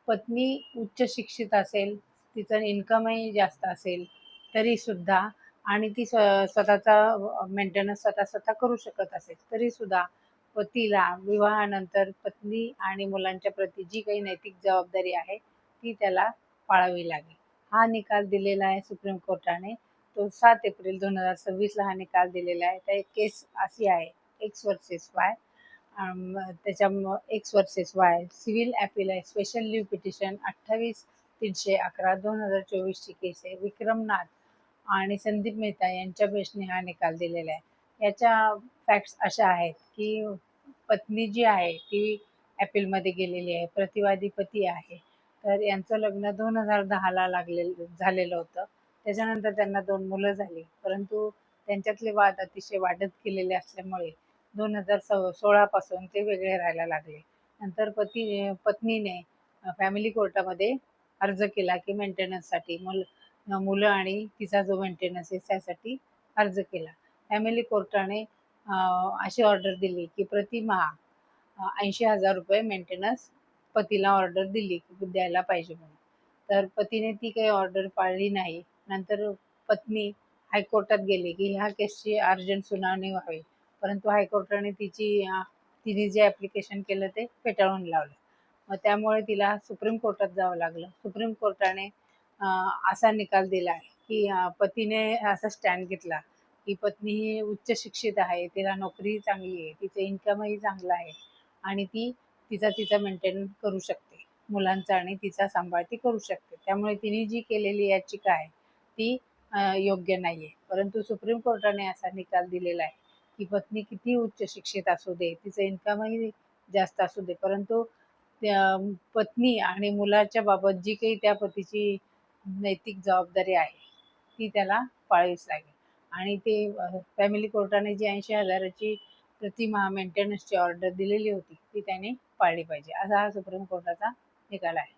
पत्नी उच्च शिक्षित असेल, तिचं इन्कमही जास्त असेल, तरीसुद्धा आणि ती स्वतःचा मेंटेनन्स स्वतः करू शकत असेल, तरीसुद्धा पतीला विवाहानंतर पत्नी आणि मुलांच्या प्रती जी काही नैतिक जबाबदारी आहे, ती त्याला पाळावी लागेल. हा निकाल दिलेला आहे सुप्रीम कोर्टाने. तो 7 एप्रिल 2026ला हा निकाल दिलेला आहे. त्या केस अशी आहे, x versus Y. X versus Y civil appeal आहे. स्पेशल लीव्ह पिटिशन 28/311/2024 ची केस आहे. विक्रमनाथ आणि संदीप मेहता यांच्या बेसने हा निकाल दिलेला आहे. याच्या फॅक्ट्स अशा आहेत की पत्नी जी आहे ती अपीलमध्ये गेलेली आहे. प्रतिवादी पती आहे. तर यांचं लग्न 2010ला झालेलं होतं. त्याच्यानंतर त्यांना 2 मुलं झाली. परंतु त्यांच्यातले वाद अतिशय वाढत गेलेले असल्यामुळे 2016 पासून ते वेगळे राहायला लागले. नंतर पत्नीने फॅमिली कोर्टामध्ये अर्ज केला की मेंटेनन्ससाठी मुलं आणि तिचा जो मेंटेनन्स आहे त्यासाठी अर्ज केला. फॅमिली कोर्टाने अशी ऑर्डर दिली की प्रतिमाह 80,000 रुपये मेंटेनन्स पतीला ऑर्डर दिली की द्यायला पाहिजे म्हणून. तर पतीने ती काही ऑर्डर पाळली नाही. नंतर पत्नी हायकोर्टात गेली की ह्या केसची अर्जंट सुनावणी व्हावी. परंतु हायकोर्टाने तिने जे ॲप्लिकेशन केलं ते फेटाळून लावलं. मग त्यामुळे तिला सुप्रीम कोर्टात जावं लागलं. सुप्रीम कोर्टाने असा निकाल दिला आहे की पतीने असा स्टँड घेतला की पत्नी ही उच्च शिक्षित आहे, तिला नोकरीही चांगली आहे, तिचं इन्कमही चांगलं आहे आणि ती तिचा मेंटेन करू शकते. मुलांचा आणि तिचा सांभाळ ती करू शकते. त्यामुळे तिने जी केलेली याचिका आहे ती योग्य नाही आहे. परंतु सुप्रीम कोर्टाने असा निकाल दिलेला आहे की पत्नी किती उच्च शिक्षित असू दे, तिचं इन्कमही जास्त असू दे, परंतु त्या पत्नी आणि मुलाच्या बाबत जी काही त्या पतीची नैतिक जबाबदारी आहे, ती त्याला पाळावीच लागेल. आणि ते फॅमिली कोर्टाने जी 80,000ची प्रतिमाह मेंटेनन्सची ऑर्डर दिलेली होती, ती त्याने पाळली पाहिजे. असा हा सुप्रीम कोर्टाचा निकाल आहे.